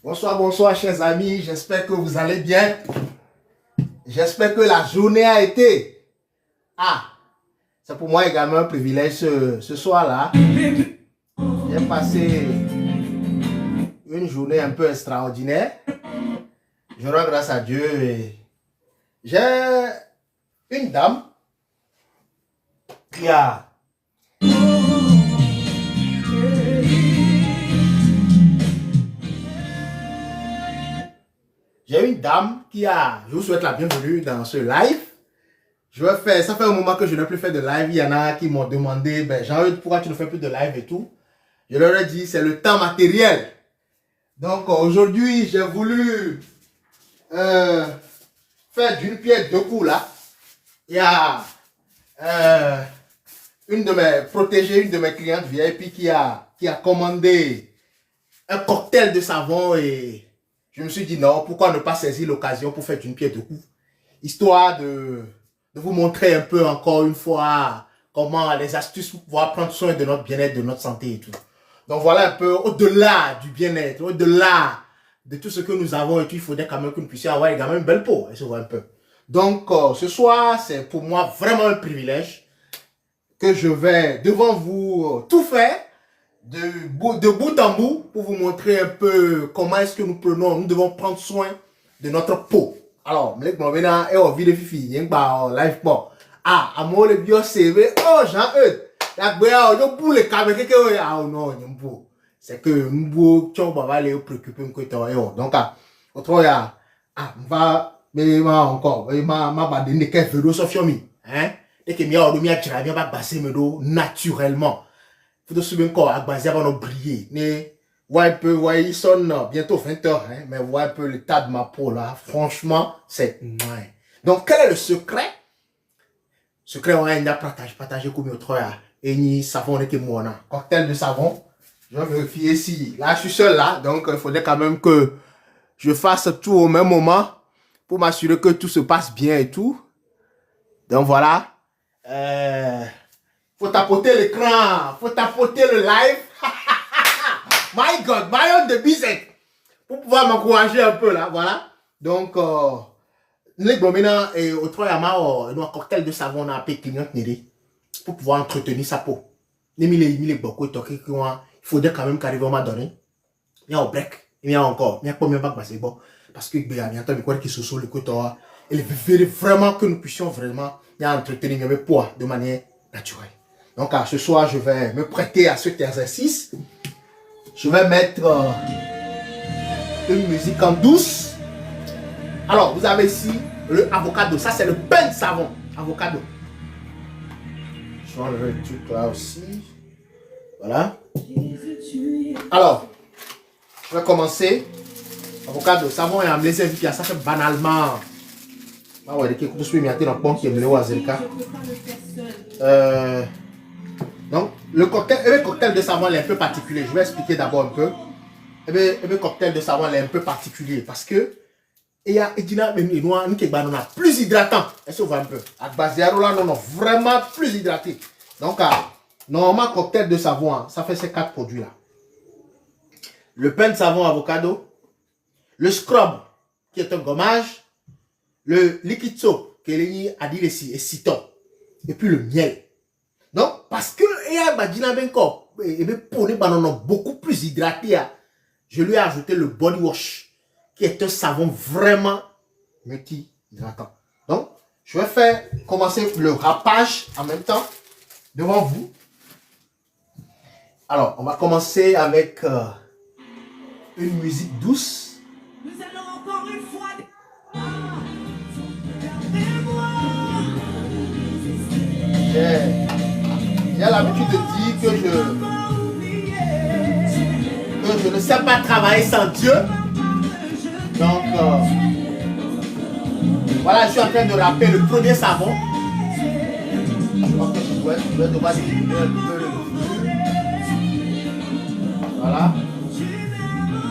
Bonsoir, bonsoir chers amis, j'espère que vous allez bien. J'espère que la journée a été... c'est pour moi également un privilège ce soir-là. J'ai passé une journée un peu extraordinaire. Je rends grâce à Dieu. Et j'ai une dame qui a... J'ai une dame qui a... Je vous souhaite la bienvenue dans ce live. Je vais faire... Ça fait un moment que je n'ai plus fait de live. Il y en a qui m'ont demandé, Jean-Eudes, pourquoi tu ne fais plus de live et tout. Je leur ai dit, c'est le temps matériel. Donc aujourd'hui, j'ai voulu faire d'une pierre deux coups là. Il y a une de mes protégées, une de mes clientes VIP qui a commandé un cocktail de savon et je me suis dit non, pourquoi ne pas saisir l'occasion pour faire d'une pierre deux coups, histoire de vous montrer un peu encore une fois comment les astuces pour pouvoir prendre soin de notre bien-être, de notre santé et tout. Donc voilà un peu au-delà du bien-être, au-delà de tout ce que nous avons et tout, il faudrait quand même que nous puissions avoir également une belle peau, et se voit un peu. Donc ce soir, c'est pour moi vraiment un privilège que je vais devant vous tout faire de bout en bout pour vous montrer un peu comment est-ce que nous devons prendre soin de notre peau. Alors, je vais vous montrer live. Moi, le bio CV, oh Jean-Eudes. La gueule, on boule les caméras, quelqu'un, ah non, on boule. C'est que nous tu vas aller préoccuper un peu donc autre ya on va mais encore ma ba de que philosophie hein et que mia o mia tira bien ba passer me do naturellement faut te souvenir encore à baser avant de briller ne ouais un peu ouais ils sont bientôt 20h hein mais ouais un peu l'état de ma peau là franchement c'est ouais. Donc quel est le secret on a partagé comme autre ya et ni savon que moi cocktail de savon. Je vais vérifier si... Là, je suis seul là. Donc, il faudrait quand même que je fasse tout au même moment pour m'assurer que tout se passe bien et tout. Donc, voilà. Faut tapoter l'écran. Faut tapoter le live. My God, my own de bisec. Pour pouvoir m'encourager un peu là. Voilà. Donc, les maintenant, et au troisièmement, un cocktail de savon, on a appelé client pour pouvoir entretenir sa peau. Il faudrait quand même qu'arrive à m'adonner. Il y a un break. Il y a encore. Il y a pas mieux pas c'est bon. Parce que il y a un temps qui se sur le côté. Il veut vraiment que nous puissions vraiment entretenir mes poids de manière naturelle. Donc ce soir, je vais me prêter à cet exercice. Je vais mettre une musique en douce. Alors, vous avez ici le avocado. Ça, c'est le pain de savon. Avocado. Je vais enlever le truc là aussi. Voilà. Alors, je vais commencer. Avocado, savon et amlé, ça fait banalement. Ah ouais, donc le cocktail de savon est un peu particulier. Je vais expliquer d'abord un peu. Le cocktail de savon est un peu particulier parce que il y a plus hydratant. Est-ce que vous voyez un peu? À base là, non, vraiment plus hydraté. Donc, normalement, cocktail de savon, ça fait ces 4 produits là. Le pain de savon avocado, le scrub, qui est un gommage, le liquide soap, qui est et citron, et puis le miel. Donc, parce que il y a beaucoup plus hydraté, je lui ai ajouté le body wash, qui est un savon vraiment multi-hydratant. Donc, je vais commencer le râpage en même temps devant vous. Alors, on va commencer avec une musique douce. Nous allons encore une fois. J'ai l'habitude de dire que je ne sais pas travailler sans Dieu. Donc, voilà, je suis en train de rappeler le premier savon. Je pense que je vais devoir diminuer un peu le volume. Voilà.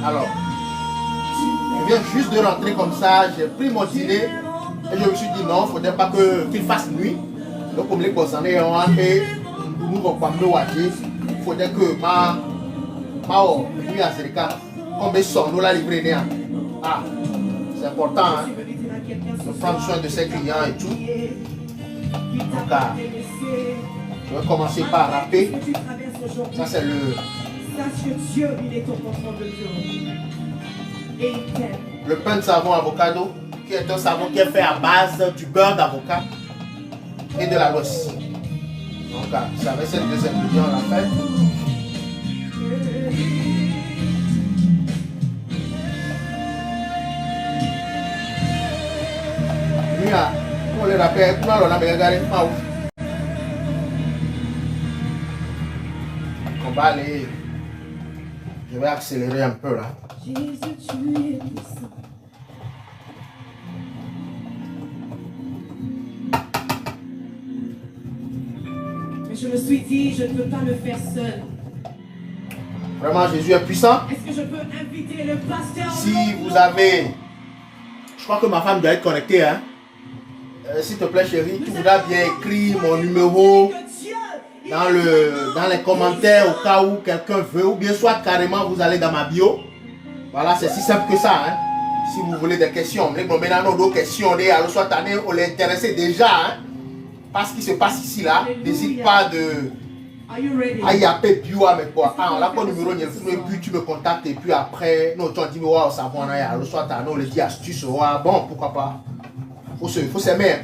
Alors, je viens juste de rentrer comme ça. J'ai pris mon dîner et je me suis dit non, il ne faudrait pas qu'il fasse nuit. Donc, comme les concernés ont été, nous ne pas me watcher. Il faudrait que ma nuit à Zerika, comme ils sont, nous la livrer. Ah, c'est important hein, de prendre soin de ses clients et tout. Donc, je vais commencer par rapper. Ça, c'est le. Sache que Dieu, il est au contrôle de Dieu. Et il t'aime. Le pain de savon avocado, qui est un savon qui est fait à base du beurre d'avocat et de la losse. Donc, c'est avec ces deux ingrédients on l'a fait. On les rappelle, on va aller. Je vais accélérer un peu là. Jésus, tu es puissant. Mais je me suis dit, je ne peux pas le faire seul. Vraiment, Jésus est puissant. Est-ce que je peux inviter le pasteur? Si vous avez... Je crois que ma femme doit être connectée. Hein? S'il te plaît, chérie, tu voudras bien écrire mon numéro dans les commentaires au cas où quelqu'un veut. Ou bien soit carrément, vous allez dans ma bio. Voilà, c'est si simple que ça. Hein? Si vous voulez des questions. Mais maintenant, d'autres questions, on est intéressé déjà. Hein? Parce qu'il se passe ici, là. N'hésite pas de... Aïe, appelle bio avec quoi. Ah, on l'a pas numéro, et puis tu me contactes et puis après, non, tu as dit, wow, ça va, on soit on le dit astuce, bon, pourquoi pas. Faut s'aimer.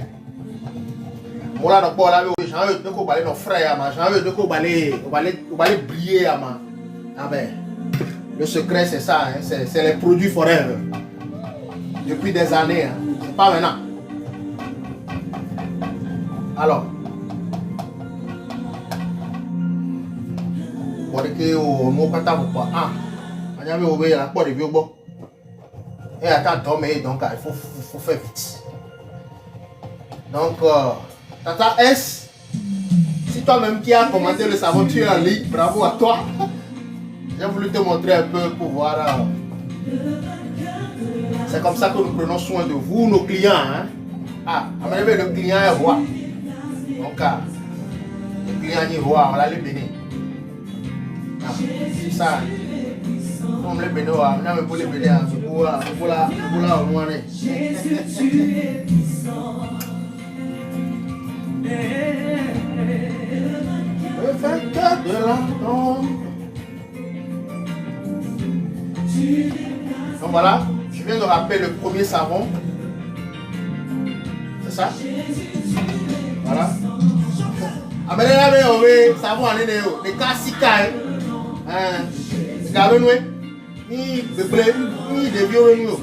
Voilà, donc, bon, là, j'ai envie de couper nos frères, j'ai envie de couper briller, ah ben, le secret, c'est ça, hein, c'est les produits forever. Depuis des années, hein, c'est pas maintenant. Alors, bon, que au mot pas quoi, ah, on y avait oublié la porte de vieux bon. Et attends, mais donc, il faut faire vite. Donc, Tata S, si toi-même qui as commenté le savon, tu es en ligne, bravo à toi. J'ai voulu te montrer un peu pour voir. C'est comme ça que nous prenons soin de vous, nos clients. Hein? Ah, le client est roi. Donc, le client est roi, on va les bénir. Ah, c'est ça. On me les bénir, on a pour les bénir. Pour la au moins. Le vainqueur de l'entendre. Donc voilà, je viens de rappeler le premier savon. C'est ça? Voilà. Amenez la main au savon en énéo. Les cas si caille. Regardez-nous. Ni de blé, ni de vieux.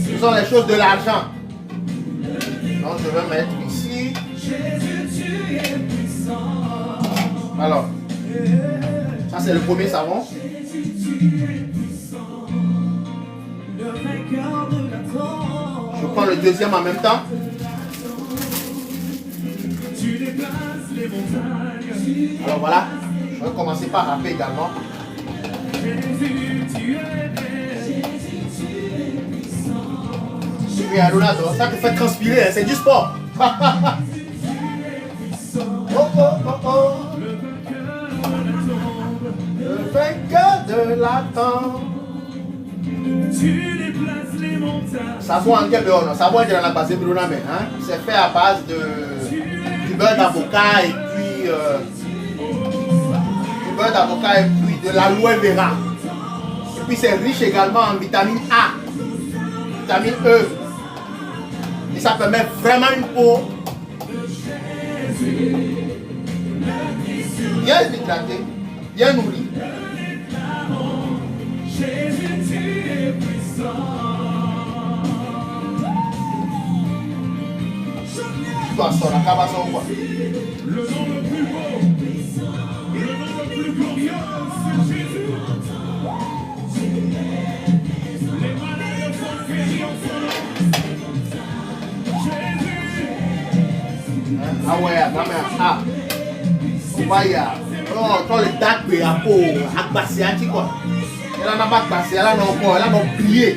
Ce sont les choses de l'argent. Donc je vais mettre ici. Alors, ça c'est le premier savon. Je prends le deuxième en même temps. Alors voilà, je vais commencer par râper également. Oui, Adonado, ça te fait transpirer, c'est du sport. Oh, oh, oh, oh. Le vainqueur de l'attente. Savon en quel beurre? Savon est dans la base de Bruno, hein? C'est fait à base du beurre d'avocat et puis du beurre d'avocat et puis de l'aloe vera. Et puis c'est riche également en vitamine A, vitamine E. Et ça permet vraiment une peau bien hydratée, bien nourrie. Tu dois sortir la cabasson ou quoi? Le nom le plus beau, le nom le plus glorieux, c'est Jésus. Les malades sont guéris en son nom. Ah ouais, ah, oh, quand le dac peut passer à qui quoi? Elle n'a pas passé, elle a encore, elle a oublié.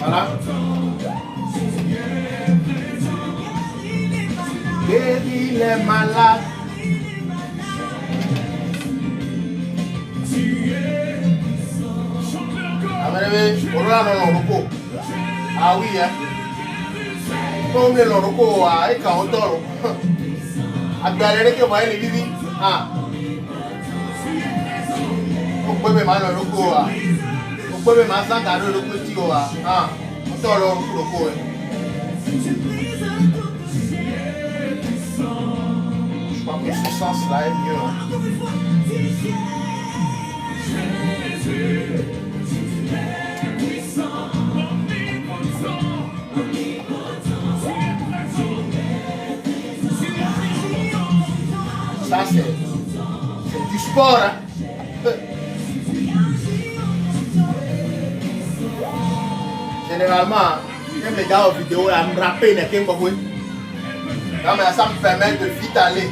Voilà. Guéris les malades. Ah oui, hein. Comme le loroco, et quand on dort. À galérer que moi, les vivi. Ah. On peut me mal le loco. On peut me mal sans garder le petit. Ah. On dort le loco. Je crois que ce sens-là est mieux. Ça c'est du sport. Hein? Généralement, j'aime les gars aux vidéos à me rappeler. Ça me permet de vite aller.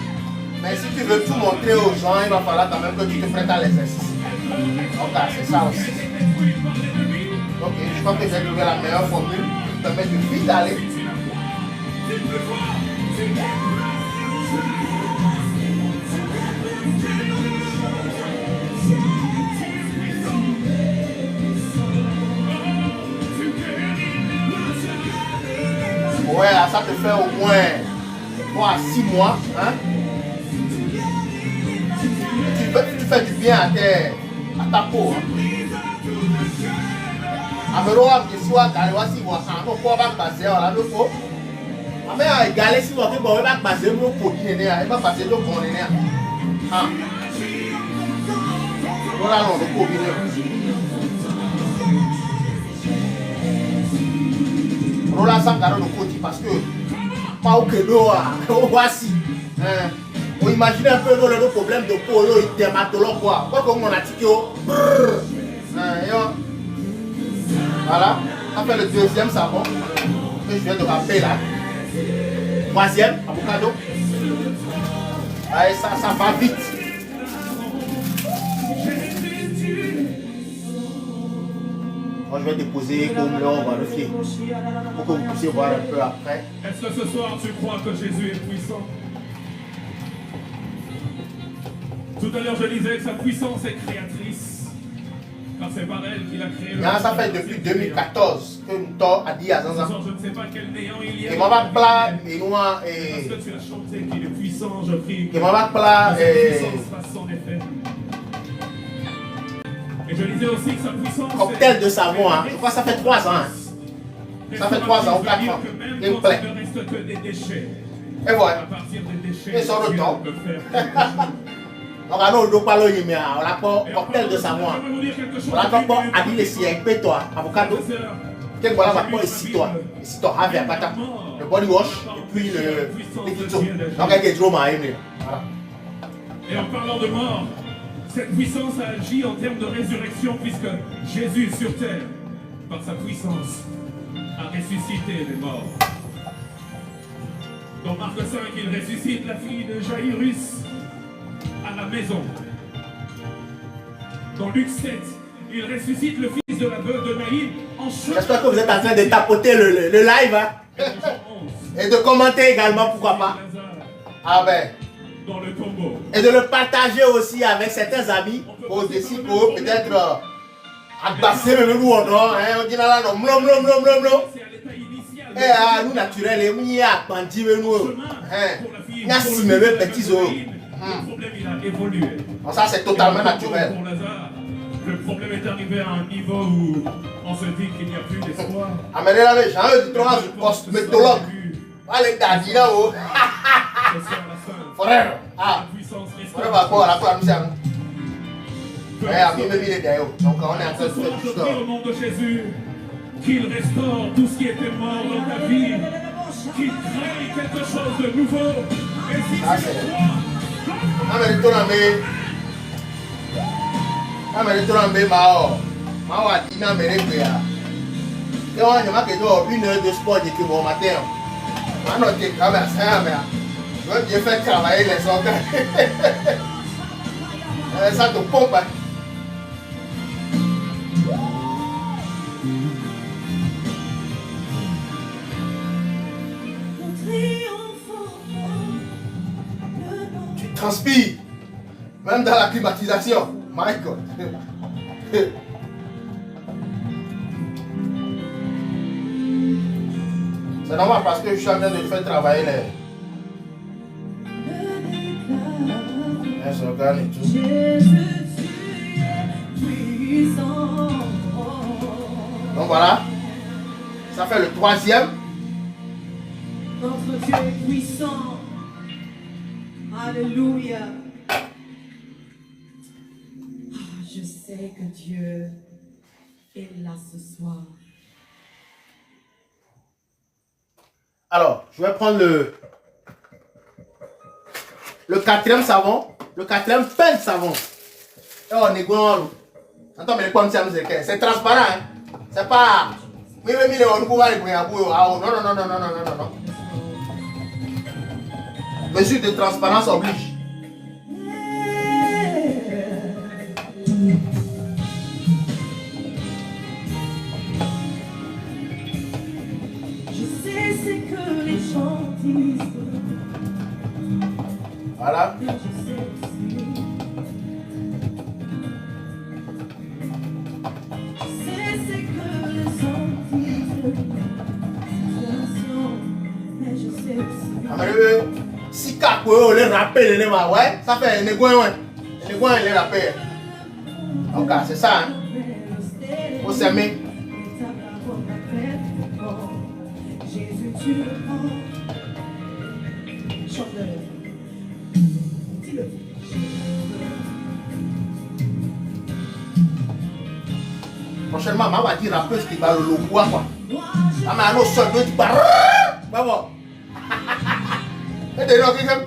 Mais si tu veux tout montrer aux gens, il va falloir quand même que tu te prêtes à l'exercice. Donc c'est ça aussi. Ok, je crois que j'ai trouvé la meilleure formule qui me permet de vite aller. Ouais, ça te fait au moins 3 à 6 mois. Hein? Tu fais du bien à ta peau. Hein? Ameroa mjesiwa galewasi wa ano kwa ba pase ala no ko. Ame a gale si wa ke bo ba pase no ko ni ne a ba pase do ko ne a. Ah. Ora no do ko bi ne. Rola sangaro no ko ti parce que pas au kedo a voici. On imagine un peu le problème de peau yo dermatologue quoi. Pourquoi on a tiqué au voilà, après le deuxième savon que je viens de rappeler là. Troisième, avocado. Allez, ça va vite. Moi je vais déposer comme là, on va le faire. Pour que vous puissiez voir un peu après. Est-ce que ce soir tu crois que Jésus est puissant? Tout à l'heure je disais que sa puissance est créatrice. Car c'est par elle qu'il a créé le Ça fait depuis 2014 que Mouton a dit à Zanzan. Je ne sais pas quel néant il y a. Et moi, je plat et moi. Parce que tu as chanté qu'il est puissant, je prie. Et moi, je plat et. Fasse son effet. Et je disais aussi que sa puissance. Cocktail de savon, hein. Je crois que ça fait 3 ans. Hein. Ça fait 3 ans ou 4 ans. Il me plaît. Il ne reste que des déchets. Et voilà. À partir des déchets. Et sur le temps. On a nos deux palos, mais on a pas cocktail de savon. On a pas habillé ici avec toi, avocado. Quel voilà va pas ici toi. Ici toi, avec pata. Le body wash et puis le liquide. Donc avec des drômes à aimer. Voilà. Et en parlant de mort, cette puissance a agi en termes de résurrection puisque Jésus sur terre, par sa puissance, a ressuscité les morts. Dans Marc 5, il ressuscite la fille de Jairus à la maison. Dans Luc 7, il ressuscite le fils de la veuve de Naïm en chemin. J'espère que vous êtes en train de tapoter le live hein? Et de commenter également, pourquoi pas. Ah ben. Dans le tombeau. Et de le partager aussi avec certains amis pour décider pour peut-être agbasser le nous on dit là non blom blom blom blom blom. Et à nous naturel et nous à pandi nous n'a si mes petits os. Le problème il a évolué. Ça c'est totalement naturel. Le problème est arrivé à un niveau où on se dit qu'il n'y a plus d'espoir. Amenez la les gens du trois cosmétologue. Allez daddy là haut. Frère. Ah. Frère va quoi la quoi nous sommes. Ouais, à mí me viene d'ailleurs. Donc on est en train de faire tout ça. Au nom de Jésus, qu'il restaure tout ce qui était mort dans ta vie, qu'il crée quelque chose de nouveau. Et si une heure de sport depuis bon matin. Maintenant, tu es quand même ça, mais je veux bien faire travailler les organes. Ça te pompe. Tu transpires, même dans la climatisation. My God. C'est normal parce que je suis en train de faire travailler les organes et tout. Donc voilà, ça fait le troisième. Notre Dieu est puissant. Alléluia. Je sais que Dieu est là ce soir. Alors, je vais prendre le quatrième savon, le quatrième pain de savon. Et on est bon. Attends, mais c'est transparent. Hein? C'est pas. Non, non. Mesure de transparence oblige. Voilà. Si Kako les rappelle les mains, ouais, ça fait les goins, les rappels. Donc c'est ça, hein. Faut s'aimer. tu le prends. Chante-le. Dis-le. Prochainement, ma va dire rappeuse qui va le logo quoi. Ah mais un autre seul deux qui parle. Bah bon. Et d'ailleurs quelqu'un.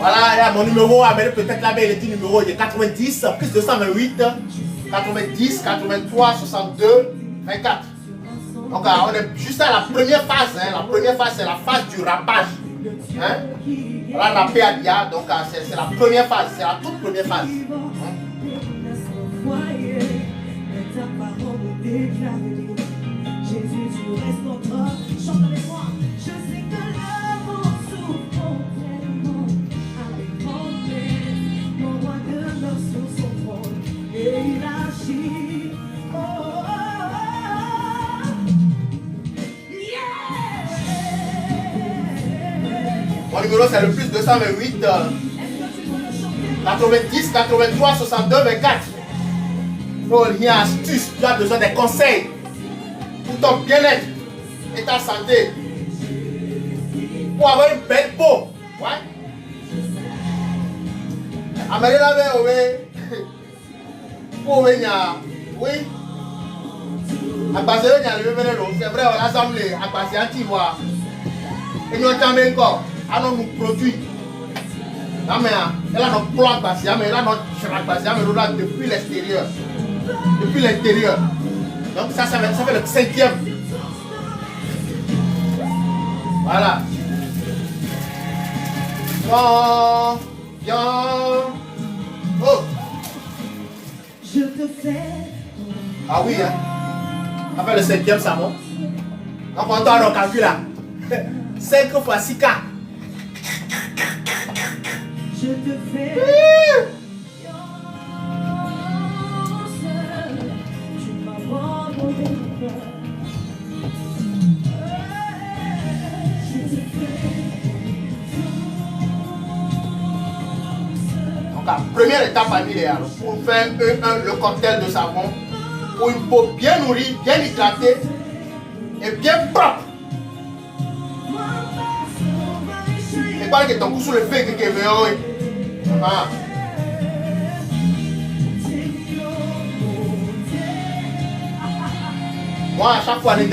Voilà, là, mon numéro, peut-être là-bas, il était numéro de 90, plus 228, 90, 83, 62, 24. Donc, on est juste à la première phase. Hein. La première phase, c'est la phase du rappage. Hein. Voilà, la PADIA, donc c'est la première phase, c'est la toute première phase. Hein. Jésus, tu restes notre homme. Chante avec moi. Je sais que l'amour souffre tellement avec mon Père, mon roi demeure sur son trône et il agit. Oh, oh, oh, yeah. Mon numéro c'est le plus 228 90 83 62 24. Pour rien astuce, tu as besoin des conseils pour ton bien-être et ta santé. Pour avoir une belle peau. Ouais. Amélie la oui. Pour venir. Oui. À passer le c'est vrai, on a assemblé. À passer un petit mois. Et nous avons encore. Alors nous produit. Non mais elle a notre plan passé, mais elle a notre chirac passé, mais nous là depuis l'extérieur. Depuis l'intérieur. Donc ça fait le 5e. Voilà. Bon, bien. Oh. Je te fais. Ah oui, hein. Après le 5e, ça monte. Donc on doit calculer là. 5 fois 6K. Je te fais. Tu m'abandonnes. Donc la première étape familiale pour faire le cocktail de savon pour une peau bien nourrie, bien hydratée et bien propre. Et pas que ton coup sur le feu que tu veux. Ah. Moi, à chaque fois, je suis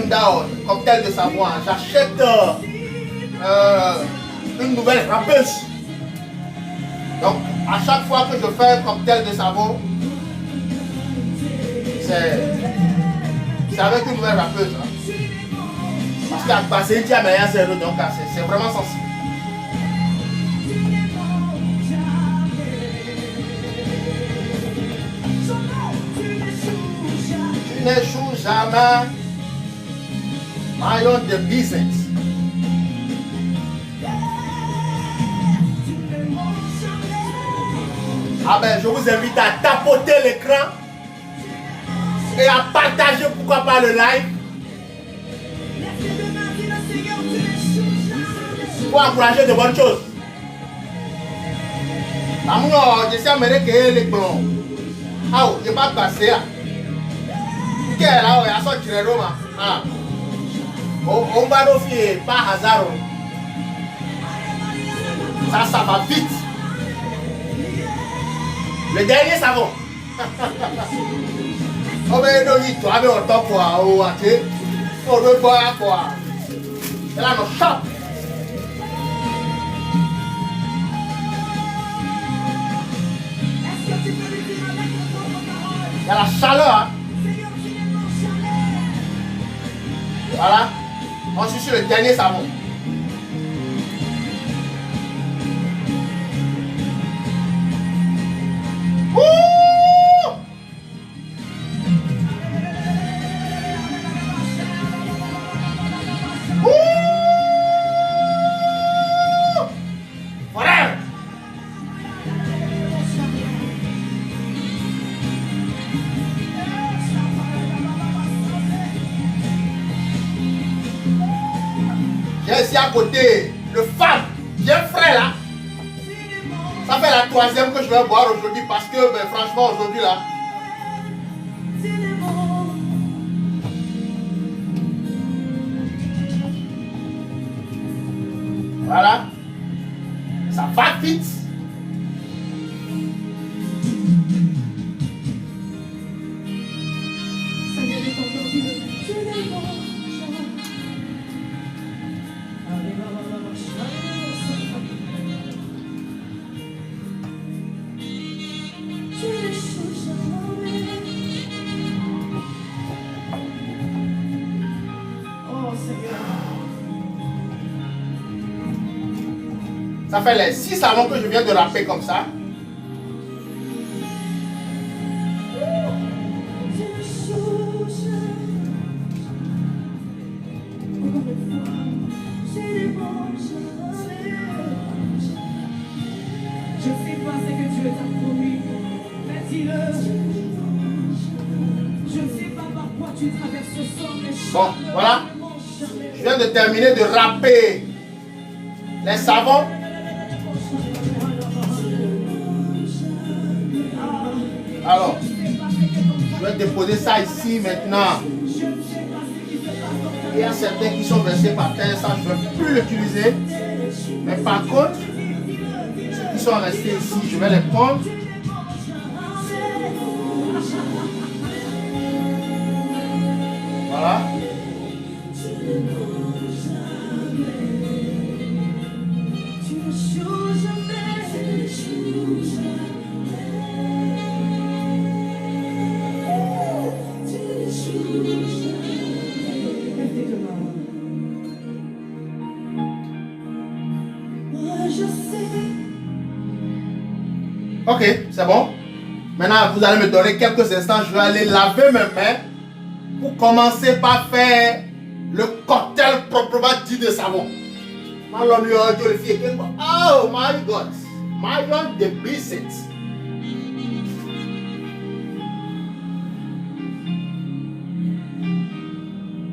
dehors, cocktail de savon, j'achète une nouvelle rappeuse. Donc, à chaque fois que je fais un cocktail de savon, c'est avec une nouvelle rappeuse. Hein. Parce qu'à passer, il y a meilleur zéro, donc c'est vraiment sensible. Tu n'échoues jamais. Maillon de business. Ah ben, je vous invite à tapoter l'écran et à partager, pourquoi pas, le live. Pour encourager de bonnes choses. Je sais américain les plans. Ah, je ne vais pas passer là. Quel est là, il y a son tirero. Ah. On va nous faire par hasard. Ça va vite. Le dernier savon. On va nous dire, tu as vu autant pour acheter. On doit boire quoi. C'est là nos shop. Il y a la chaleur. Hein. Voilà. On suit sur le le dernier savon. Voilà. J'ai ici à côté le fan bien frais là. Ça fait la troisième que je vais boire aujourd'hui parce que ben, franchement aujourd'hui là. Voilà. Ça va vite. Ça fait les 6 savons que je viens de râper comme ça. Je sais pas ce que Dieu t'a promis, mais dis-le. Je ne sais pas par quoi tu traverses ce sang, mais Bon, voilà. Je viens de terminer de râper les savons. Alors, je vais déposer ça ici maintenant. Il y a certains qui sont versés par terre, ça je ne vais plus l'utiliser. Mais par contre, ceux qui sont restés ici, je vais les prendre. Voilà. Ok, c'est bon. Maintenant, vous allez me donner quelques instants. Je vais aller laver mes mains pour commencer par faire le cocktail proprement dit de savon. Oh my God. Marion de Bisset.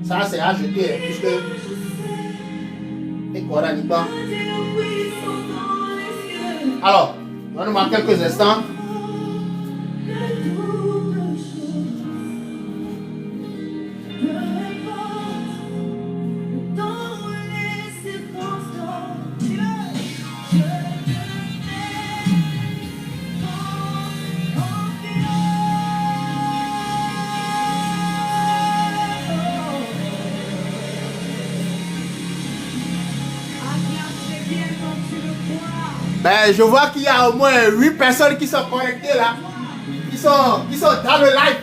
Ça, c'est à jeter, puisque. Et quoi, pas. Alors, donnez-moi quelques instants. Ben, je vois qu'il y a au moins 8 personnes qui sont connectées là, qui sont dans le live.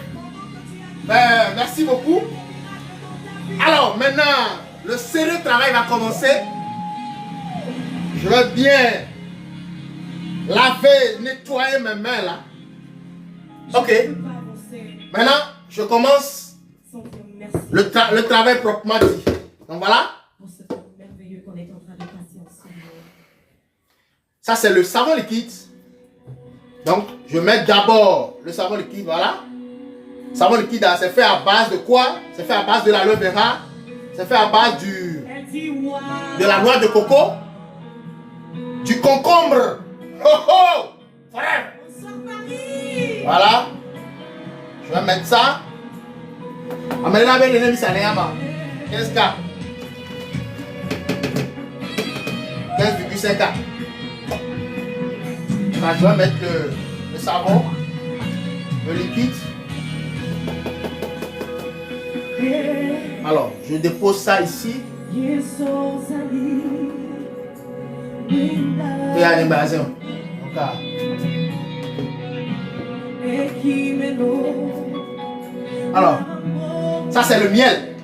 Ben, merci beaucoup. Alors, maintenant, le sérieux travail va commencer. Je vais bien laver, nettoyer mes mains là. Ok. Maintenant, je commence le travail proprement dit. Donc voilà. Ça, c'est le savon liquide. Donc, je mets d'abord le savon liquide, voilà. Savon liquide, c'est fait à base de quoi? C'est fait à base de l'aloe vera. C'est fait à base de la noix de coco. Du concombre. Oh oh! Frère! Voilà. Je vais mettre ça. Amenez-la avec les ennemis, ça n'est pas. 15K. 15,5K. Là, je vais mettre le savon, le liquide. Alors, je dépose ça ici. Et à l'invasion. Alors, ça c'est le miel.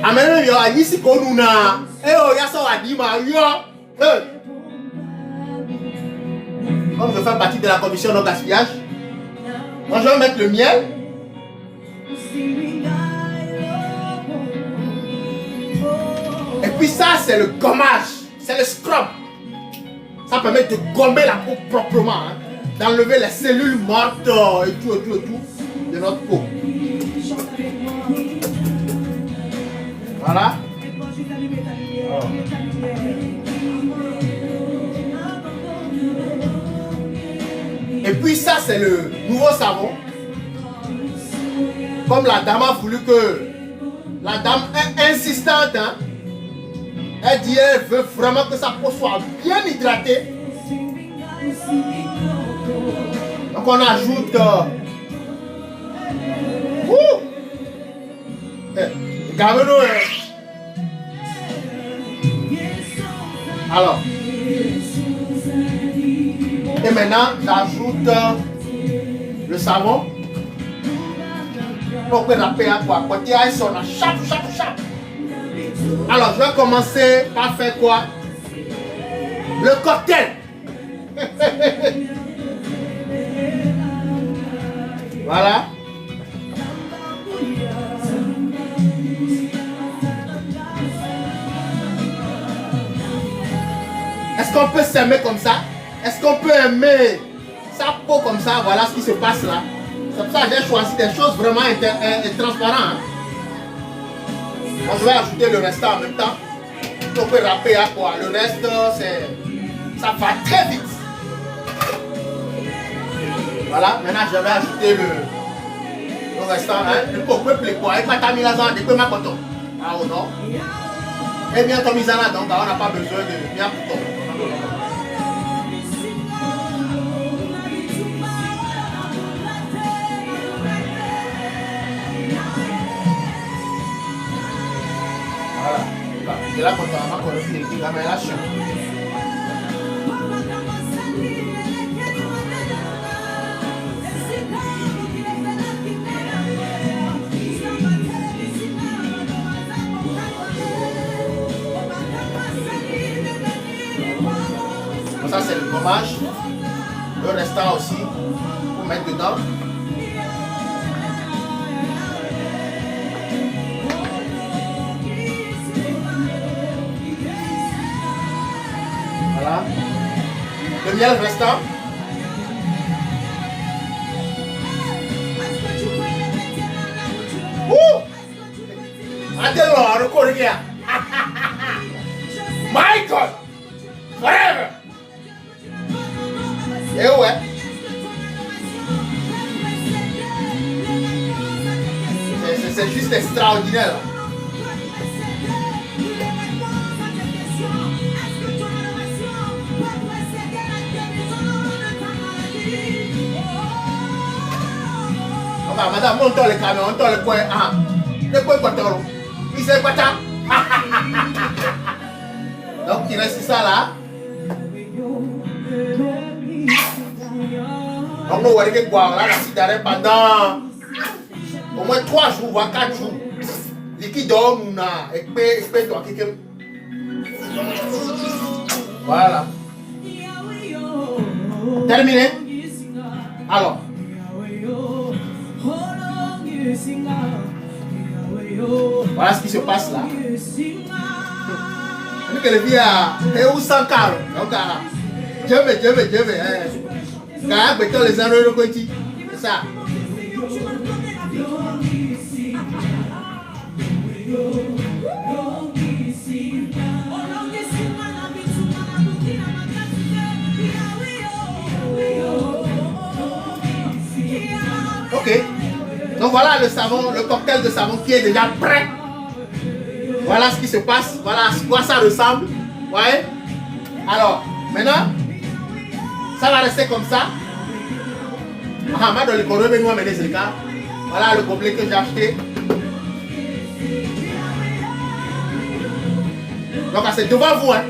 Amen, yo, ici, Konuna. Eh, oh, y'a ça, Adima, yo. Comme je fais partie de la commission non gaspillage, moi je vais mettre le miel. Et puis ça, c'est le gommage, c'est le scrub. Ça permet de gommer la peau proprement, hein, d'enlever les cellules mortes et tout de notre peau. Voilà. Oh. Et puis ça, c'est le nouveau savon. Comme la dame a voulu que... La dame est insistante, hein. Elle dit elle veut vraiment que sa peau soit bien hydratée. Donc on ajoute... Gaveno, alors. Et maintenant, j'ajoute le savon. Pour que la paix à quoi? Quand il y a son chap. Alors, je vais commencer par faire quoi? Le cocktail. Voilà. Est-ce qu'on peut s'aimer comme ça? Est-ce qu'on peut aimer sa peau comme ça? Voilà ce qui se passe là. C'est pour ça que j'ai choisi des choses vraiment transparentes. Je vais ajouter le restant en même temps. On peut râper à quoi? Le reste, ça va très vite. Voilà, maintenant je vais ajouter le restant. Le coco plaît quoi? Et pas ta mise en déco ma coton. Ah ou non? Et bien ton mise en là, donc on n'a pas besoin de bien coton. De là, quand on va connaître l'équipe, la relation. Ça, c'est le gommage. Le restant aussi, pour mettre dedans. Voilà. Le miel restant. Attends, record here. My God! Forever! Eh ouais. C'est juste extraordinaire. Enfin, madame, on tourne le camion, on tourne le coin. Ah, le coin quoi toro? Il sait quoi ça? Donc il reste ça là. Donc nous voyons que quoi là, la cigarette pendant au moins 3 jours, voire 4 jours. Liquide d'or, nous n'a, et puis toi qui voilà. Terminé. Alors. Voilà ce qui se passe là. Que le via et où sans caro. Donc je vais. Car beto les anneaux de côté. C'est ça. Ok. Donc voilà le savon, le cocktail de savon qui est déjà prêt. Voilà ce qui se passe. Voilà à quoi ça ressemble. Vous voyez? Alors, maintenant, ça va rester comme ça. Voilà le gobelet que j'ai acheté. Donc c'est devant vous. Hein.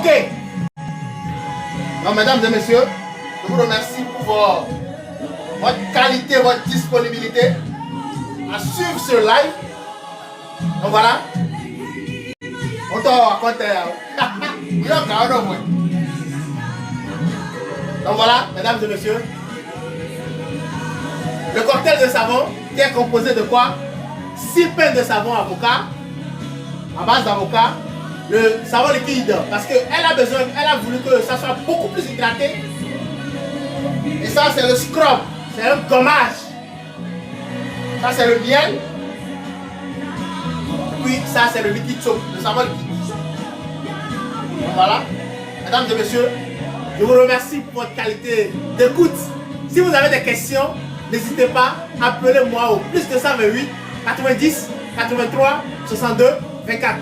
Ok. Donc, mesdames et messieurs, je vous remercie pour votre qualité, votre disponibilité à suivre ce live. Donc voilà. On t'en raconte. Donc voilà, mesdames et messieurs. Le cocktail de savon qui est composé de quoi? 6 pains de savon avocat, à base d'avocat, le savon liquide, parce qu'elle a besoin, elle a voulu que ça soit beaucoup plus hydraté. Et ça c'est le scrub, c'est un gommage. Ça c'est le miel. Puis ça c'est le liquide soap, le savon liquide. Donc voilà, mesdames et messieurs, je vous remercie pour votre qualité d'écoute. Si vous avez des questions, n'hésitez pas, appelez-moi au plus 228 90 83 62 24.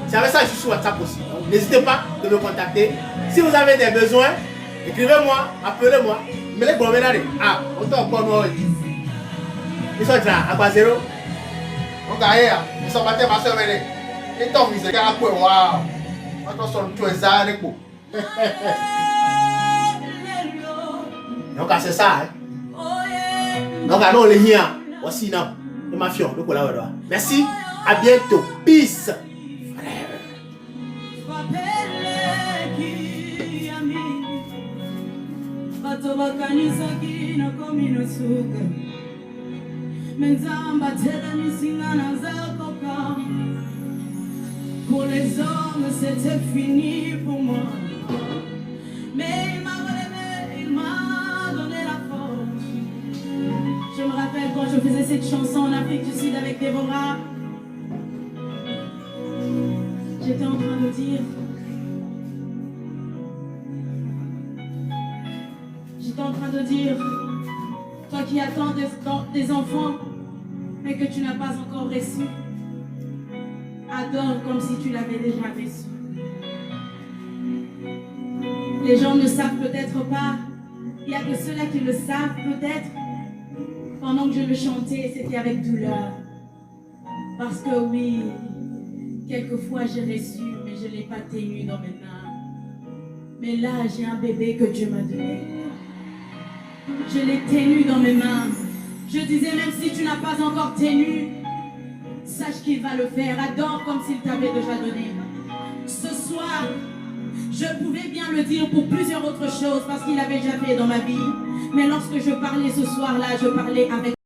C'est avec ça que je suis sur WhatsApp aussi. N'hésitez pas de me contacter. Si vous avez des besoins, écrivez-moi, appelez-moi. Mais les gros ménages, ah, on t'a encore nous. Ils sont là, à bas zéro. On gagne, ils sont battus par ce ménage. Ils t'ont mis, c'est qu'à quoi, waouh. On t'a son tout ça avec vous. Donc, c'est ça, hein. Donc, allons les liens. Voici, non. Le mafion, le collaborateur. Merci, à bientôt. Peace. Pour les hommes, c'était fini pour moi. Mais il m'a relevé, il m'a donné la force. Je me rappelle quand je faisais cette chanson en Afrique du Sud avec Déborah. J'étais en train de dire. J'étais en train de dire, toi qui attends des enfants, mais que tu n'as pas encore reçu, adore comme si tu l'avais déjà reçu. Les gens ne savent peut-être pas, il n'y a que ceux-là qui le savent peut-être. Pendant que je le chantais, c'était avec douleur. Parce que oui, quelquefois j'ai reçu, mais je ne l'ai pas tenu dans mes mains. Mais là, j'ai un bébé que Dieu m'a donné. Je l'ai tenu dans mes mains. Je disais, même si tu n'as pas encore tenu, sache qu'il va le faire. Adore comme s'il t'avait déjà donné. Ce soir, je pouvais bien le dire pour plusieurs autres choses parce qu'il avait déjà fait dans ma vie. Mais lorsque je parlais ce soir-là, je parlais avec